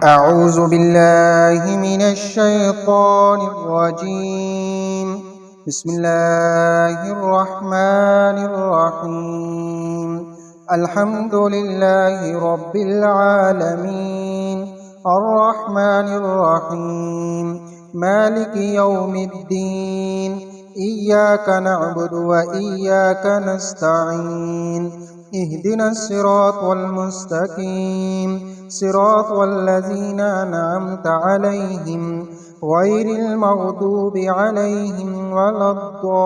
أعوذ بالله من الشيطان الرجيم. بسم الله الرحمن الرحيم. الحمد لله رب العالمين، الرحمن الرحيم، مالك يوم الدين. إياك نعبد وإياك نستعين. اهدنا الصراط المستقيم، صراط الذين أنعمت عليهم غير المغضوب عليهم ولا الضالين.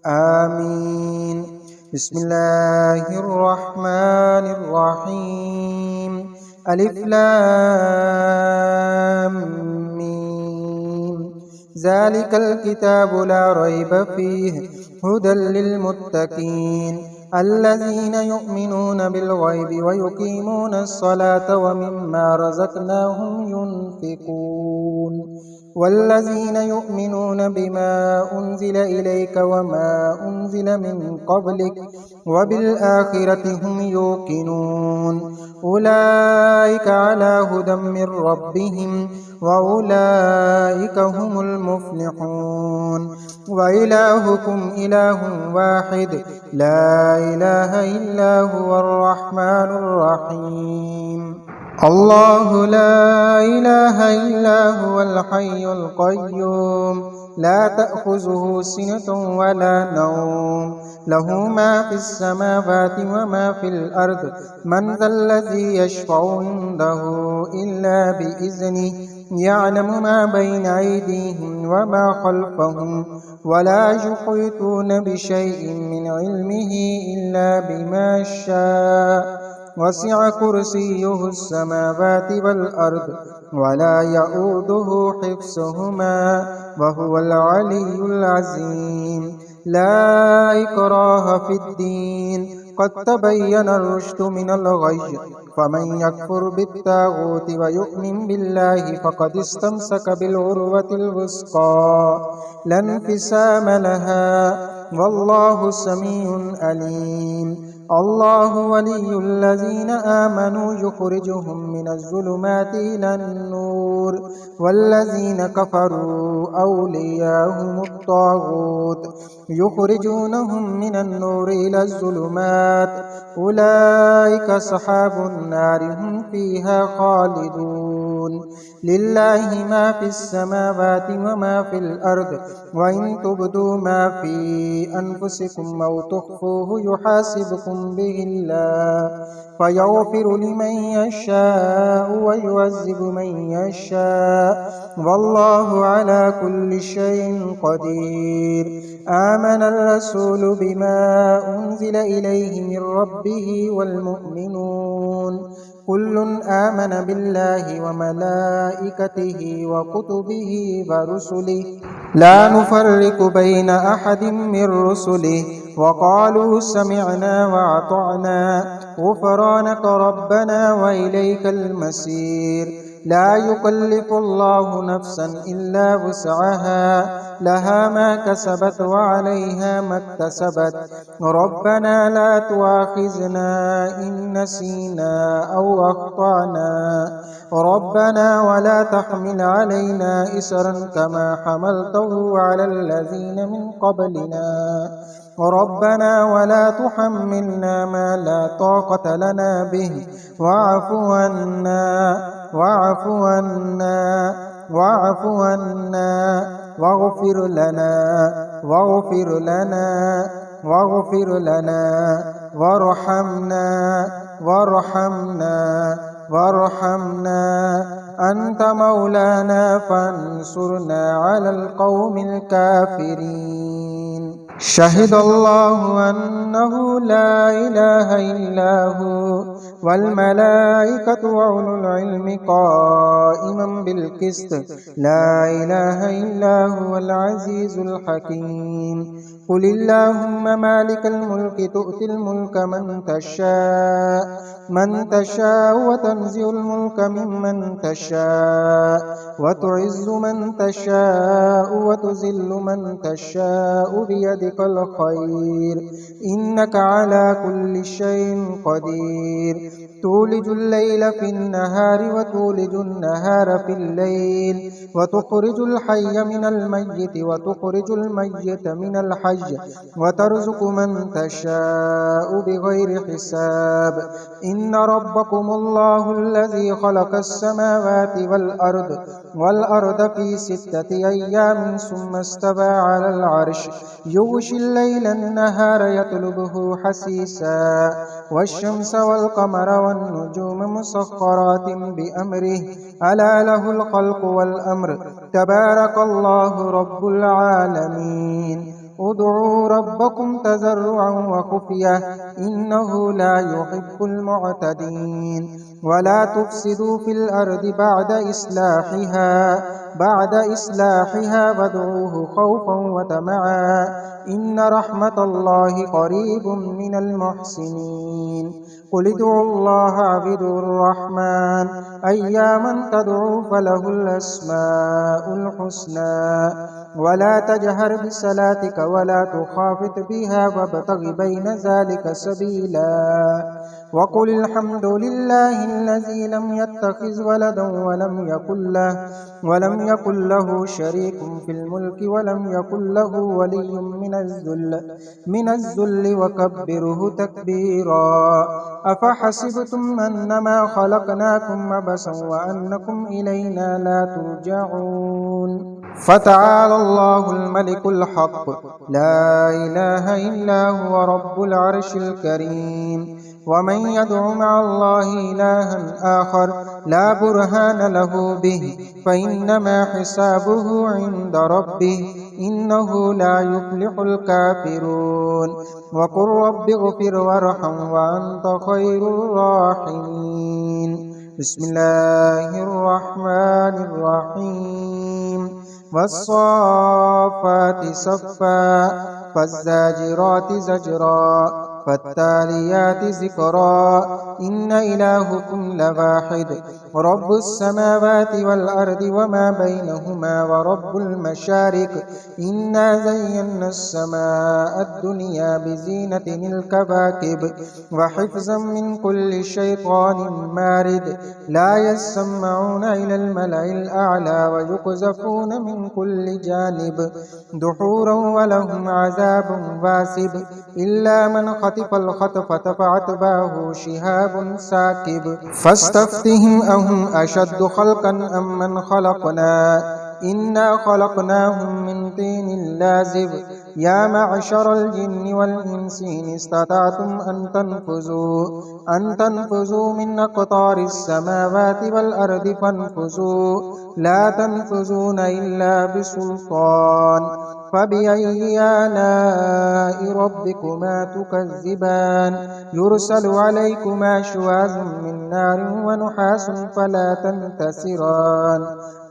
آمين. بسم الله الرحمن الرحيم. ألف لام ميم. ذلك الكتاب لا ريب فيه هدى للمتقين الذين يؤمنون بالغيب ويقيمون الصلاة ومما رزقناهم ينفقون والذين يؤمنون بما أنزل إليك وما أنزل من قبلك وبالآخرة هم يوقنون أولئك على هدى من ربهم وأولئك هم المفلحون وإلهكم إله واحد لا إله إلا هو الرحمن الرحيم. الله لا إله إلا هو الحي القيوم لا تأخذه سنة ولا نوم له ما في السماوات وما في الأرض من ذا الذي يشفع عنده إلا بإذنه يعلم ما بين أيديهم وما خلفهم ولا يحيطون بشيء من علمه إلا بما شاء وسع كرسيه السماوات والأرض ولا يؤوده حفظهما وهو العلي العظيم. لا إكراه في الدين قد تبين الرشد من الغي فمن يكفر بالطاغوت ويؤمن بالله فقد استمسك بالعروة الوثقى لا انفصام لها والله سميع عليم. الله ولي الذين آمنوا يخرجهم من الظلمات إلى النور والذين كفروا أولياءهم الطاغوت يخرجونهم من النور إلى الظلمات أولئك أصحاب النار هم فيها خالدون. لله ما في السماوات وما في الأرض وإن تبدوا ما في أنفسكم أو تخفوه يحاسبكم به الله فيغفر لمن يشاء ويعذب من يشاء والله على كل شيء قدير. آمن الرسول بما أنزل إليه من ربه والمؤمنون كل آمن بالله وملائكته وكتبه ورسله لا نفرق بين أحد من رسله وقالوا سمعنا وأطعنا غفرانك ربنا وإليك المصير. لا يكلف الله نفسا إلا وسعها لها ما كسبت وعليها ما اكتسبت ربنا لا تؤاخذنا إن نسينا أو أخطأنا ربنا ولا تحمل علينا إصرا كما حملته على الذين من قبلنا ربنا ولا تحملنا ما لا طاقة لنا به واعف عنا واعف عنا واعف عنا واغفر لنا واغفر لنا واغفر لنا وارحمنا وارحمنا وارحمنا أنت مولانا فانصرنا على القوم الكافرين. شهد الله أنه لا إله إلا هو والملائكة وأولو العلم قائما بالقسط لا إله إلا هو العزيز الحكيم. قل اللهم مالك الملك تؤتي الملك من تشاء وتنزع الملك ممن تشاء وتعز من تشاء وتذل من تشاء بيدك الخير إنك على كل شيء قدير تولج الليل في النهار وتولج النهار في الليل وتخرج الحي من الميت وتخرج الميت من الحي وترزق من تشاء بغير حساب إن ربكم الله الذي خلق السماوات والأرض في 6 أيام ثم استوى على العرش يغشي الليل النهار يطلبه حثيثا والشمس والقمر والنجوم مسخرات بأمره ألا له الخلق والأمر تبارك الله رب العالمين ادعوا ربكم تضرعا وخفية إنه لا يحب المعتدين ولا تفسدوا في الأرض بعد إصلاحها وادعوه خوفا وطمعا إن رحمة الله قريب من المحسنين قل ادعوا الله اعبدوا الرحمن أياما تدعوا فله الأسماء الحسنى ولا تجهر بصلاتك ولا تخافت بها وابتغ بين ذلك سبيلا وقل الحمد لله الذي لم يتخذ ولدا ولم يكن له شريك في الملك ولم يكن له ولي من الذل وكبره تكبيرا أفحسبتم أنما خلقناكم عبثا وأنكم إلينا لا ترجعون فتعالى الله الملك الحق لا إله إلا هو رب العرش الكريم ومن يدع مع الله إلها آخر لا برهان له به فإنما حسابه عند ربه إنه لا يفلح الكافرون وقل رب اغفر وارحم وأنت خير الراحمين بسم الله الرحمن الرحيم والصافات صفا فالزاجرات زجرا فالتاليات ذكرا إن إلهكم لواحد رب السماوات والأرض وما بينهما ورب المشارق إنا زينا السماء الدنيا بزينة الكواكب وحفظا من كل شيطان مارد لا يسمعون إلى الملأ الأعلى ويقذفون من كل جانب دحورا ولهم عذاب واسب إلا من خطف الخطفة فأتبعه شهاب ساكب فاستفتهم أهم أشد خلقا أم من خلقنا إنا خلقناهم من طين لازب يا معشر الجن والإنس إن استطعتم أن تنفذوا من أقطار السماوات والأرض فانفذوا لا تنفذون إلا بسلطان فبأي آلاء ربكما تكذبان يرسل عليكما شواظ من نار ونحاس فلا تنتصران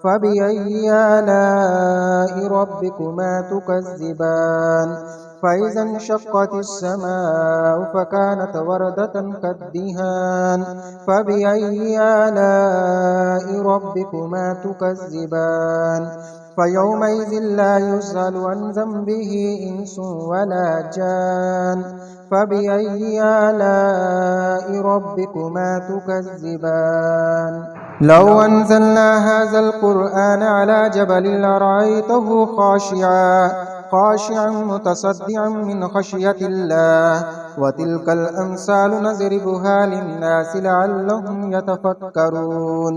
فبأي آلاء ربكما تكذبان فإذا انشقت السماء فكانت وردة كالدهان فبأي آلاء ربكما تكذبان فيومئذ لا يسأل عن ذنبه إنس ولا جان فبأي آلاء ربكما تكذبان لو أنزلنا هذا القرآن على جبل لرأيته خاشعا متصدعا من خشية الله وتلك الأمثال نضربها للناس لعلهم يتفكرون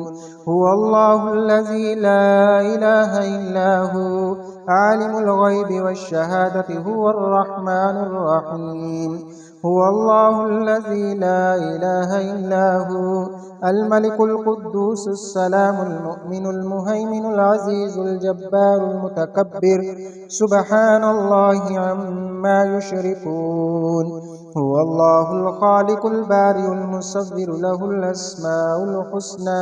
هو الله الذي لا إله إلا هو عالم الغيب والشهادة هو الرحمن الرحيم هو الله الذي لا إله إلا هو الملك القدوس السلام المؤمن المهيمن العزيز الجبار المتكبر سبحان الله عما يشركون हुवल्लाहुल खालिकुल बारिउल मुसव्विरु लहुल अस्माउल हुस्ना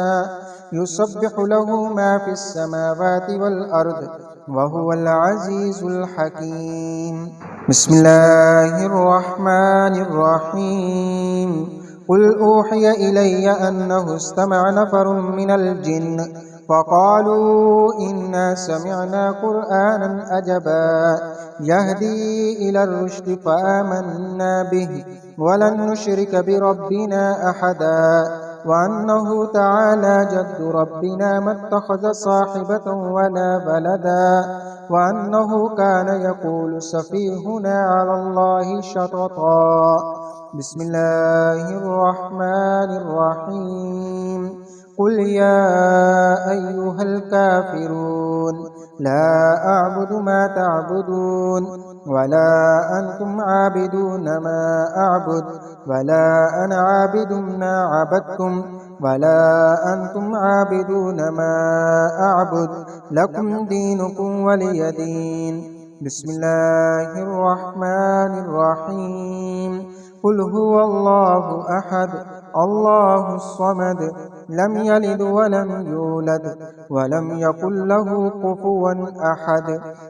युसब्बिहु लहु मा फिस समावाति वल अर्द व हुवल अज़ीज़ुल हकीम। बिस्मिल्लाहिर रहमानिर रहीम। कुल ऊहिय इलैय अन्नहु इस्तमअ नफरुम मिनल जिन्न फ़क़ालू इन्ना समिअना क़ुरआनन अजबा यहदी इलर रुश्दि फ़आमन्ना बिहि वलन नुश्रिक बिरब्बिना अहदा वअन्नहु तआला जद्दु रब्बिना मत्तख़ज़ साहिबतन वला वलदा वअन्नहु कान यक़ूलु सफ़ीहुना अलल्लाहि शतता। बिस्मिल्लाहिर रहमानिर रहीम। कुल या अय्युहल काफ़िरून ला अअबुदु मा तअबुदून वला अंतुम आबिदून मा अअबुद वला अना आबिदुम मा अबदतुम वला अंतुम आबिदून मा अअबुद लकुम दीनुकुम वलिय दीन। बिस्मिल्लाहिर रहमानिर रहीम। कुल हुवल्लाहु अहद अल्लाहुस समद लम यलिद वलम यूलद वलम यकुल लहु कुफुवन अहद।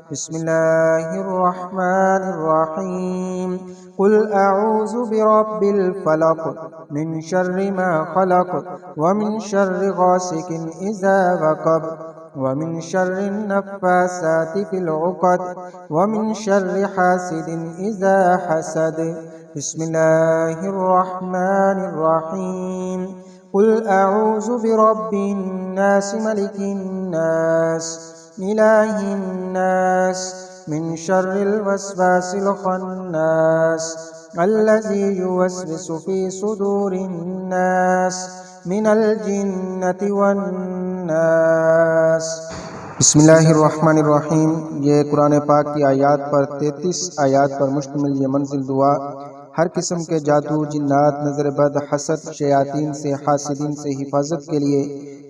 बिस्मिल्लाहिर रहमानिर रहीम। कुल अऊज़ु बिरब्बिल फलक मिन शर्रि मा खलक व मिन शर्रि गासिकिन इज़ा वक़ब व मिन शर्रि नफ़्फ़ासाति फ़िल उक़द व मिन शर्रि हासिदिन इज़ा हसद। बिस्मिल्लाहिर रहमानिर रहीम। कुल अऊज़ु बिरब्बिन नास मलिकिन नास इलाहिन नास मिन शर्रिल वस्वासिल खन्नास अल्लज़ी युवस्विसु फ़ी सुदूरिन नास मिनल जिन्नति वन नास। बिस्मिल्लाहिर्रहमानिर्रहीम। ये कुरान पाक की आयत पर 33 आयत पर मुश्तमिल ये मंजिल दुआ हर किस्म के जादू, जिन्नात, नज़र बद, हसद, शयातीन से, हासिदीन से हिफाजत के लिए,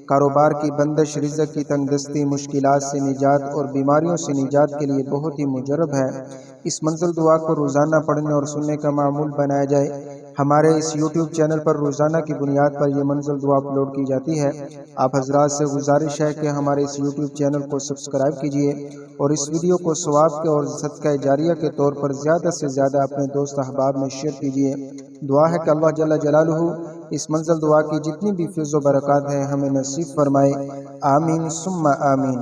कारोबार की बंदिश, रिज़्क़ की तंगदस्ती, मुश्किलात से निजात और बीमारियों से निजात के लिए बहुत ही मुजरब है। इस मंजिल दुआ को रोज़ाना पढ़ने और सुनने का मामूल बनाया जाए। हमारे इस YouTube चैनल पर रोज़ाना की बुनियाद पर यह मंजिल दुआ अपलोड की जाती है। आप हजरात से गुजारिश है कि हमारे इस YouTube चैनल को सब्सक्राइब कीजिए और इस वीडियो को सवाब के और सदका जारिया के तौर पर ज़्यादा से ज़्यादा अपने दोस्त अहबाब में शेयर कीजिए। दुआ है कि अल्लाह जल्ल जलालुहु इस मंजिल दुआ की जितनी भी फ़ैज़ व बरक़ात हैं हमें नसीब फरमाए। आमीन सुम्मा आमीन।